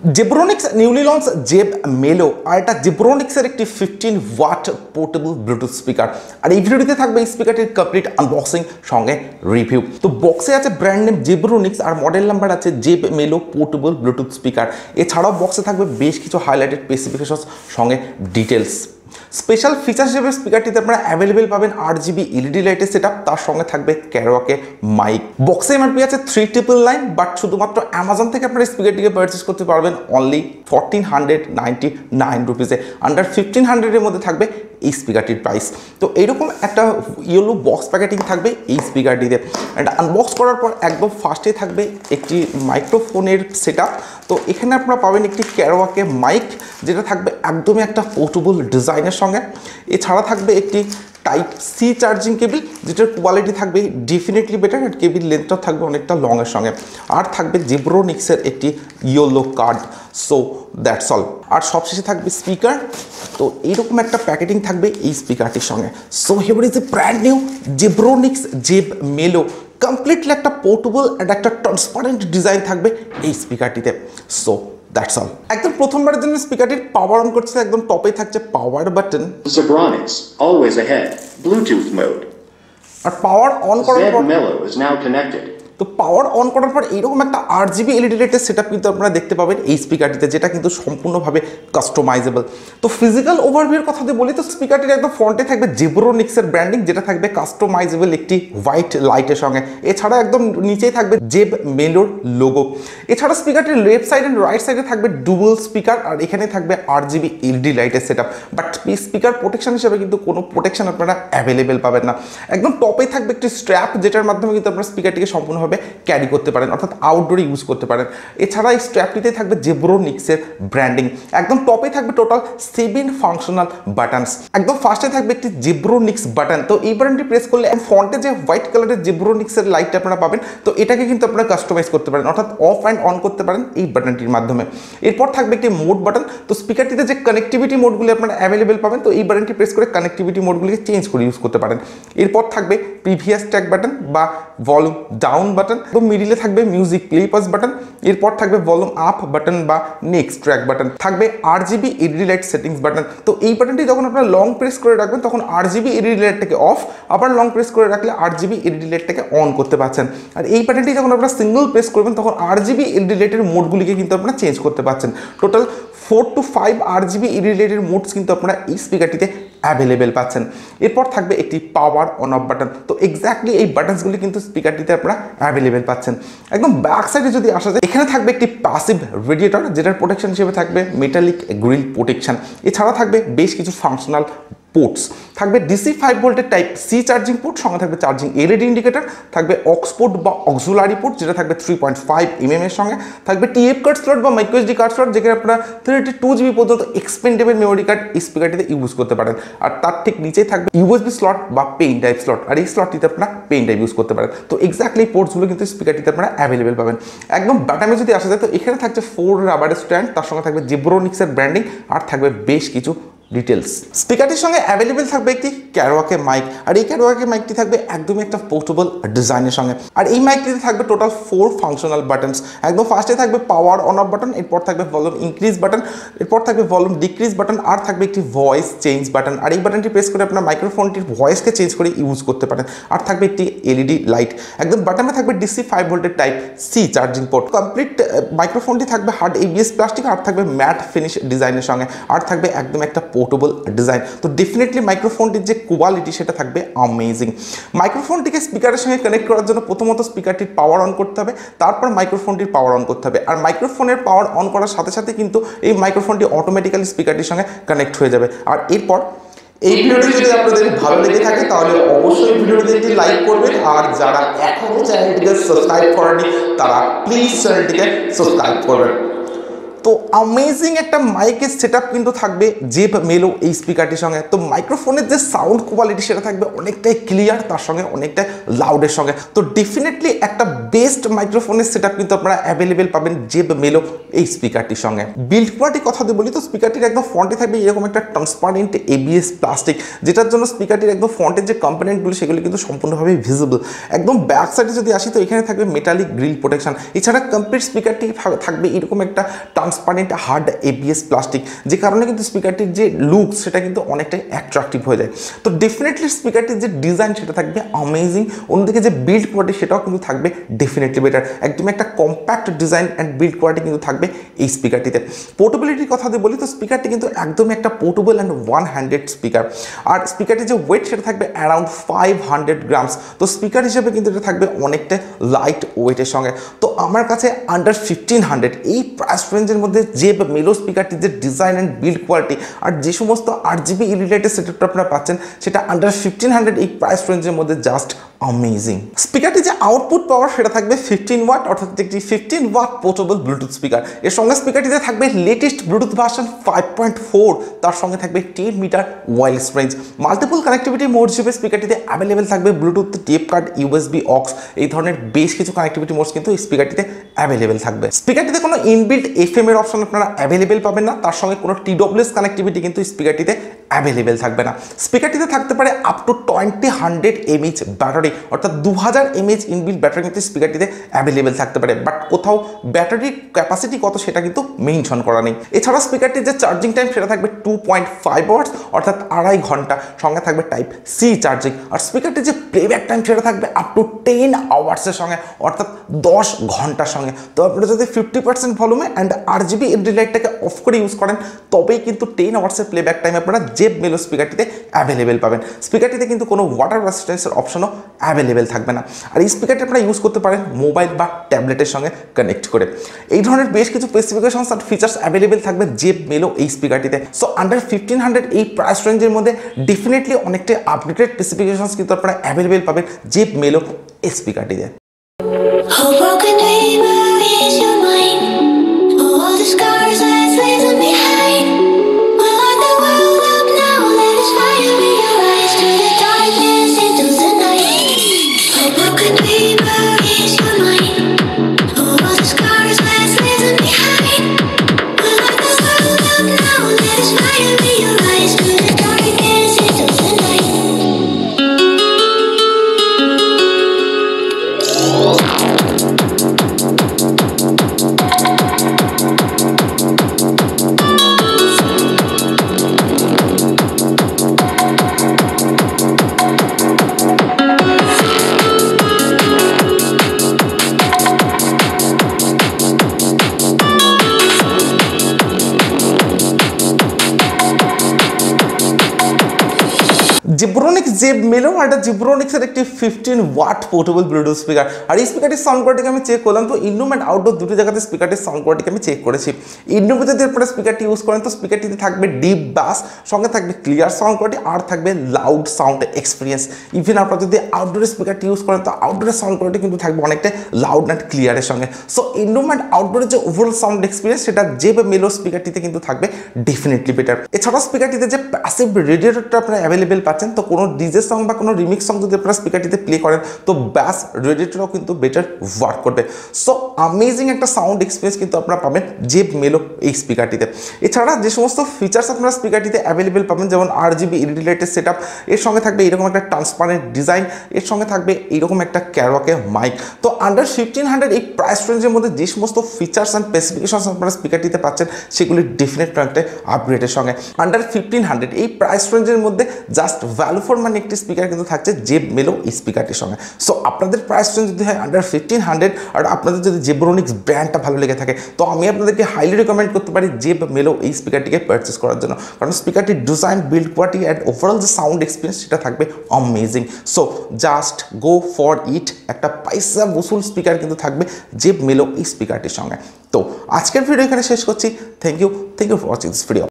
Zebronics newly launch জেব মেলো, আর এটা জেব্রোনিক্সের একটি 15 ওয়াট পোর্টেবল ব্লুটুথ স্পিকার। আর এই ভিডিওটিতে থাকবে এই স্পিকারটির কমপ্লিট আনবক্সিং সঙ্গে রিভিউ। তো বক্সে আছে ব্র্যান্ড নেম জেব্রোনিক্স আর মডেল নাম্বার আছে জেব মেলো পোর্টেবল ব্লুটুথ স্পিকার। এছাড়াও বক্সে থাকবে বেশ কিছু হাইলাইটেড স্পেসিফিকেশন সঙ্গে ডিটেলস। স্পেশাল ফিচার হিসেবে স্পিকারটিতে আপনারা অ্যাভেলেবেল পাবেন 8GB এলইডি লাইটের সেটআপ, তার সঙ্গে থাকবে ক্যারোয়াকে মাইক। বক্সে এমআরপি আছে 3999, বাট শুধুমাত্র অ্যামাজন থেকে আপনারা স্পিকারটিকে পারচেস করতে পারবেন অনলি 1499 রুপিসে। আন্ডার 1500 এর মধ্যে থাকবে এই স্পিকারটির প্রাইস। তো এইরকম একটা ইয়েলো বক্স প্যাকেটিং থাকবে এই স্পিকারটিতে। অ্যান্ড আনবক্স করার পর একদম ফার্স্টে থাকবে একটি মাইক্রোফোনের সেটআপ। তো এখানে আপনারা পাবেন একটি ক্যারোয়াকে মাইক, যেটা থাকবে একদমই একটা পোর্টেবল ডিজাইনের সঙ্গে। এছাড়া থাকবে একটি টাইপ সি চার্জিং কেবিল, যেটার কোয়ালিটি থাকবে ডেফিনেটলি বেটার, আর কেবিল লেন্থটাও থাকবে অনেকটা লংয়ের সঙ্গে। আর থাকবে জেব্রোনিক্সের একটি yellow card. So that's all. আর সবশেষে থাকবে স্পিকার। তো এইরকম একটা প্যাকেটিং থাকবে এই স্পিকারটির সঙ্গে। So here is a brand new Zebronics Zeb Melo. Completely একটা পোর্টেবল অ্যান্ড একটা ট্রান্সপারেন্ট ডিজাইন থাকবে এই স্পিকারটিতে। So that's all. একদম প্রথমবারের জন্য স্পিকারটির পাওয়ার অন করছে, একদম টপে থাকছে power button. Zebronics, always ahead, Bluetooth mode. আর পাওয়ার অন করার পর Zeb-Melo is now connected. তো পাওয়ার অন করার পর এইরকম একটা 8GB এলইডি লাইটের সেটআপ কিন্তু আপনারা দেখতে পাবেন এই স্পিকারটিতে, যেটা কিন্তু সম্পূর্ণভাবে কাস্টমাইজেবল। তো ফিজিক্যাল ওভারভিউর কথা যদি বলি, তো স্পিকারটির একদম ফ্রন্টে থাকবে জেব্রোনিক্সের ব্র্যান্ডিং, যেটা থাকবে কাস্টমাইজেবল একটি হোয়াইট লাইটের সঙ্গে। এছাড়া একদম নিচেই থাকবে জেব মেলোর লোগো। এছাড়া স্পিকারটির লেফট সাইড অ্যান্ড রাইট সাইডে থাকবে ডুয়াল স্পিকার, আর এখানে থাকবে 8GB এলইডি লাইটের সেটআপ। বাট স্পিকার প্রোটেকশন হিসেবে কিন্তু কোনো প্রোটেকশন আপনারা অ্যাভেলেবেল পাবেন না। একদম টপে থাকবে একটি স্ট্র্যাপ, যেটার মাধ্যমে কিন্তু আপনারা স্পিকারটিকে সম্পূর্ণভাবে ক্যারি করতে পারেন, অর্থাৎ আউটডোরে ইউজ করতে পারেন। এছাড়া এই স্ট্র্যাপটিতে থাকবে জেব্রোনিক্সের ব্র্যান্ডিং। একদম টপে থাকবে টোটাল 7 ফাংশনাল বাটনস। একদম ফার্স্টে থাকবে একটি জেব্রোনিক্স বাটন। তো এই বাটনটি প্রেস করলে ফ্রন্টে যে হোয়াইট কালারের জেব্রোনিক্সের লাইটটা আপনারা পাবেন, তো এটাকে কিন্তু আপনারা কাস্টমাইজ করতে পারেন, অর্থাৎ অফ অ্যান্ড অন করতে পারেন এই বাটনটির মাধ্যমে। এরপর থাকবে একটি মোড বাটন। তো স্পিকারটিতে যে কানেক্টিভিটি মোডগুলি আপনারা অ্যাভেলেবেল পাবেন, তো এই বাটনটি প্রেস করে কানেক্টিভিটি মোডগুলিকে চেঞ্জ করে ইউজ করতে পারেন। এরপর থাকবে প্রিভিয়াস ট্র্যাক বাটন বা ভলিউম ডাউন বাটন। মিডিলে থাকবে মিউজিক প্লে পজ বাটন। এরপর থাকবে ভলিউম আপ বাটন বা নেক্সট ট্র্যাক বাটন। থাকবে 8GB LED light settings button. তো এই বাটনটি যখন আপনারা লং প্রেস করে রাখবেন, তখন 8GB এলইডি লাইটটাকে অফ, আবার লং প্রেস করে রাখলে 8GB এলইডি লাইটটাকে অন করতে পারছেন। আর এই বাটনটি যখন আপনারা সিঙ্গল প্রেস করবেন, তখন 8GB এলইডি লাইটের মোডগুলিকে কিন্তু আপনারা চেঞ্জ করতে পারছেন। টোটাল 4 to 5 8GB এলইডি লাইটের মোডস কিন্তু আপনারা এই স্পিকারটিতে অ্যাভেলেবেল পাচ্ছেন। এরপর থাকবে একটি পাওয়ার অন অফ বাটন। তো এক্স্যাক্টলি এই বাটনসগুলি কিন্তু স্পিকারটিতে আপনারা অ্যাভেলেবেল পাচ্ছেন। একদম ব্যাক সাইডে যদি আসা যায়, এখানে থাকবে একটি প্যাসিভ রেডিয়েটর, যেটার প্রোটেকশন হিসেবে থাকবে মেটালিক গ্রিল প্রোটেকশন। এছাড়া থাকবে বেশ কিছু ফাংশনাল পোর্টস। থাকবে ডিসি 5 ভোল্টের টাইপ সি চার্জিং পোর্ট, সঙ্গে থাকবে চার্জিং এলইডি ইন্ডিকেটর। থাকবে অক্স পোর্ট বা অক্সুলারি পোর্ট, যেটা থাকবে 3.5mm এর সঙ্গে। থাকবে টিএফ কার্ড স্লট বা মাইক্রোএসডি কার্ড স্লট, যেখানে আপনারা 32GB পর্যন্ত এক্সপেন্ডেবল মেমোরি কার্ড এই স্পিকারটিতে ইউজ করতে পারেন। আর তার ঠিক নিচেই থাকবে ইউএসবি স্লট বা পেন টাইপ স্লট, আর এই স্লটটিতে আপনারা পেন টাইপ ইউজ করতে পারেন। তো এক্স্যাক্টলি পোর্টসগুলো কিন্তু স্পিকারটিতে আপনারা অ্যাভেলেবেল পাবেন। একদম বাটামে যদি আসা যায়, তো এখানে থাকছে 4 রাবারের স্ট্যান্ড, তার সঙ্গে থাকবে জেব্রোনিক্সের ব্র্যান্ডিং, আর থাকবে বেশ কিছু ডিটেলস। স্পিকারটির সঙ্গে অ্যাভেলেবেল থাকবে একটি ক্যারোয়াকে মাইক, আর এই ক্যারোয়াকে মাইকটি থাকবে একদমই একটা পোর্টেবল ডিজাইনের সঙ্গে। আর এই মাইকটিতে থাকবে টোটাল 4 ফাংশনাল বাটনস। একদম ফার্স্টে থাকবে পাওয়ার অন অফ বাটন, এরপর থাকবে ভলিউম ইনক্রিজ বাটন, এরপর থাকবে ভলিউম ডিক্রিজ বাটন, আর থাকবে একটি ভয়েস চেঞ্জ বাটন। আর এই বাটনটি প্রেস করে আপনার মাইক্রোফোনটির ভয়েসকে চেঞ্জ করে ইউজ করতে পারেন। আর থাকবে একটি এলইডি লাইট। একদম বাটনে থাকবে ডিসি 5 ভোল্টের type C charging port. Complete মাইক্রোফোনটি থাকবে হার্ড এবিএস প্লাস্টিক, আর থাকবে ম্যাট ফিনিশ ডিজাইনের সঙ্গে, আর থাকবে একদম একটা পোর্টেবল ডিজাইন। তো ডেফিনেটলি মাইক্রোফোনটির যে কোয়ালিটি, সেটা থাকবে অ্যামেজিং। মাইক্রোফোনটিকে স্পিকারের সঙ্গে কানেক্ট করার জন্য প্রথমত স্পিকারটির পাওয়ার অন করতে হবে, তারপর মাইক্রোফোনটির পাওয়ার অন করতে হবে। আর মাইক্রোফোনের পাওয়ার অন করার সাথে সাথে কিন্তু এই মাইক্রোফোনটি অটোমেটিক্যালি স্পিকারটির সঙ্গে কানেক্ট হয়ে যাবে। আর এরপর এই ভিডিওটি যদি আপনাদের ভালো লেগে থাকে, তাহলে অবশ্যই ভিডিওটিতে একটি লাইক করবেন। আর যারা এখনও চ্যানেলটিকে সাবস্ক্রাইব করেনি, তারা প্লিজ চ্যানেলটিকে সাবস্ক্রাইব করবেন। তো অ্যামেজিং একটা মাইকের সেটআপ কিন্তু থাকবে জেব মেলো এই স্পিকারটির সঙ্গে। তো মাইক্রোফোনের যে সাউন্ড কোয়ালিটি সেটা থাকবে অনেকটাই ক্লিয়ার, তার সঙ্গে অনেকটাই লাউডের সঙ্গে। তো ডেফিনেটলি একটা বেস্ট মাইক্রোফোনের সেটআপ কিন্তু আপনারা অ্যাভেলেবেল পাবেন জেব মেলো এই স্পিকারটির সঙ্গে। বিল্ড কোয়ালিটি কথা দিয়ে বলি তো স্পিকারটির একদম ফ্রন্টে থাকবে এরকম একটা ট্রান্সপারেন্ট এবিএস প্লাস্টিক, যেটার জন্য স্পিকারটির একদম ফ্রন্টের যে কম্পোনেন্টগুলো সেগুলো কিন্তু সম্পূর্ণভাবে ভিজিবল। একদম ব্যাক সাইডে যদি আসি তো এখানে থাকবে মেটালিক গ্রিল প্রোটেকশন। এছাড়া কমপ্লিট স্পিকারটি থাকবে এরকম একটা ট্রান্সপারেন্ট হার্ড এবিএস প্লাস্টিক, যে কারণে কিন্তু স্পিকারটির যে লুক সেটা কিন্তু অনেকটাই অ্যাট্রাকটিভ হয়ে যায়। তো ডেফিনেটলি স্পিকারটির যে ডিজাইন সেটা থাকবে অ্যামেজিং, অন্যদিকে যে বিল্ড কোয়ালিটি সেটাও কিন্তু থাকবে ডেফিনেটলি বেটার। একদম একটা compact design and build quality কিন্তু থাকবে এই স্পিকারটিতে। পোর্টেবিলিটির কথা দিয়ে বলি তো স্পিকারটি কিন্তু একদমই একটা portable and one handed speaker. আর স্পিকারটির যে ওয়েট সেটা থাকবে অ্যারাউন্ড 500 গ্রামস। তো স্পিকার হিসেবে কিন্তু এটা থাকবে অনেকটা লাইট ওয়েটের সঙ্গে। তো আমার কাছে আন্ডার 1500 এই প্রাইস রেঞ্জের মধ্যে জেব মেলো স্পিকারটির যে ডিজাইন অ্যান্ড বিল্ড কোয়ালিটি আর যে সমস্ত RGB রিলেটেড সেটআপটা আপনারা পাচ্ছেন সেটা আন্ডার 1500 এই প্রাইস রেঞ্জের মধ্যে জাস্ট অ্যামেজিং। স্পিকারটি যে আউটপুট পাওয়ার সেটা থাকবে 15 ওয়াট, অর্থাৎ একটি 15 ওয়াট পোর্টেবল ব্লুটুথ স্পিকার। এর সঙ্গে স্পিকারটিতে থাকবে লেটেস্ট ব্লুটুথ ভার্সন 5.4, তার সঙ্গে থাকবে 10 meter wireless range. Multiple connectivity mode হিসেবে স্পিকারটিতে অ্যাভেলেবেল থাকবে Bluetooth, tape card, USB aux, এই ধরনের বেশ কিছু কানেক্টিভিটি মোডস কিন্তু এই স্পিকারটিতে অ্যাভেলেবেল থাকবে। স্পিকারটিতে কোনো ইনবিল্ট FM এর অপশন আপনারা অ্যাভেলেবেল পাবেন না, তার সঙ্গে কোনো TWS কানেক্টিভিটি কিন্তু স্পিকারটিতে অ্যাভেলেবেল থাকবে না। স্পিকারটিতে থাকতে পারে আপ টু 2000 mAh ব্যাটারি, অর্থাৎ 2000 mAh ইনবিল্ট ব্যাটারি কিন্তু স্পিকারটিতে অ্যাভেলেবেল থাকতে পারে, বাট কোথাও ব্যাটারির ক্যাপাসিটি কত সেটা কিন্তু মেনশন করা নেই। এছাড়া স্পিকারটির যে চার্জিং টাইম সেটা থাকবে 2.5 আওয়ার্স, অর্থাৎ 2.5 ঘন্টা, সঙ্গে থাকবে টাইপ সি চার্জিং। আর স্পিকারটির যে প্লেব্যাক টাইম সেটা থাকবে আপ টু 10 আওয়ার্সের সঙ্গে, অর্থাৎ 10 ঘন্টার সঙ্গে। তো আপনারা যদি 50% ভলিউমে অ্যান্ড RGB এলইডি লাইটটাকে অফ করে ইউজ করেন তবেই কিন্তু 10 আওয়ার্সের প্লেব্যাক টাইম আপনারা জেব মেলো স্পিকারটিতে অ্যাভেলেবেল পাবেন। স্পিকারটিতে কিন্তু কোনো ওয়াটার রেজিস্ট্যান্সের অপশনও অ্যাভেলেবেল থাকবে না। আর এই স্পিকারটি আপনারা ইউজ করতে পারেন মোবাইল বা ট্যাবলেটের সঙ্গে কানেক্ট করে। এই ধরনের বেশ কিছু স্পেসিফিকেশনস আর ফিচার্স অ্যাভেলেবেল থাকবে জেব মেলো এই স্পিকারটিতে। সো আন্ডার 1500 এই প্রাইস রেঞ্জের মধ্যে ডেফিনেটলি অনেকটাই আপডেটেড স্পেসিফিকেশনস কিন্তু আপনারা অ্যাভেলেবেল পাবেন জেব মেলো এই স্পিকারটিতে। জিব্রনিক্স জেব মেলো আর এটা জিব্রনিক্সের একটি 15 ওয়াট পোর্টেবল ব্লুটুথ স্পিকার। আর এই স্পিকারটির সাউন্ড কোয়ালিটিকে আমি চেক করলাম, তো ইনডোর অ্যান্ড আউটডোর দুটি জায়গাতে স্পিকারটির সাউন্ড কোয়ালিটিকে আমি চেক করেছি। ইনডোরে যদি আপনারা স্পিকারটি ইউজ করেন তো স্পিকারটিতে থাকবে ডিপ বাস, সঙ্গে থাকবে ক্লিয়ার সাউন্ড কোয়ালিটি আর থাকবে লাউড সাউন্ড এক্সপিরিয়েন্স। ইভেন আপনারা যদি আউটডোরে স্পিকারটি ইউজ করেন তো আউটডোরের সাউন্ড কোয়ালিটি কিন্তু থাকবে অনেকটা লাউড অ্যান্ড ক্লিয়ারের সঙ্গে। সো ইনডোর অ্যান্ড আউটডোরের যে ওভারঅল সাউন্ড এক্সপিরিয়েন্স সেটা জেব মেলো স্পিকারটিতে কিন্তু থাকবে ডেফিনেটলি বেটার। এছাড়াও স্পিকারটিতে যে প্যাসিভ রেডিয়েটরটা আপনারা অ্যাভেলেবেল পাচ্ছেন, তো কোনো ডিজে সং বা কোনো রিমিক্স সং যদি আপনারা স্পিকারটিতে প্লে করেন তো ব্যাস রেডিয়েটরও কিন্তু বেটার ওয়ার্ক করবে। সো অ্যামেজিং একটা সাউন্ড এক্সপিরিয়েন্স কিন্তু আপনারা পাবেন জেব মেলো এই স্পিকারটিতে। এছাড়া যে সমস্ত ফিচার্স আপনারা স্পিকারটিতে অ্যাভেলেবেল পাবেন যেমন RGB রিলেটেড সেটআপ, এর সঙ্গে থাকবে এরকম একটা ট্রান্সপারেন্ট ডিজাইন, এর সঙ্গে থাকবে এইরকম একটা ক্যারোকে মাইক। তো আন্ডার 1500 এই প্রাইস রেঞ্জের মধ্যে যে সমস্ত ফিচার্স অ্যান্ড স্পেসিফিকেশনস আপনারা স্পিকারটিতে পাচ্ছেন সেগুলি ডেফিনেট একটা আপগ্রেডের সঙ্গে। আন্ডার 1500 এই প্রাইস রেঞ্জের মধ্যে জাস্ট ভ্যালু ফর মানি একটি স্পিকার কিন্তু থাকছে জেব মেলো এই স্পিকারটির সঙ্গে। সো আপনাদের প্রাইস রেঞ্জ যদি হয় আন্ডার 1500 আর আপনাদের যদি জিব্রনিক্স ব্র্যান্ডটা ভালো লেগে থাকে তো আমি আপনাদেরকে হাইলি রিকমেন্ড করতে পারি জেব মেলো এই স্পিকারটিকে পারচেস করার জন্য, কারণ স্পিকারটির design, build quality and overall যে সাউন্ড এক্সপিরিয়েন্স সেটা থাকবে amazing. So just go for it. একটা পয়সা বসুল স্পিকার কিন্তু থাকবে জেব মেলো এই স্পিকারটির সঙ্গে। তো আজকের ভিডিও এখানে শেষ করছি। Thank you for watching this video.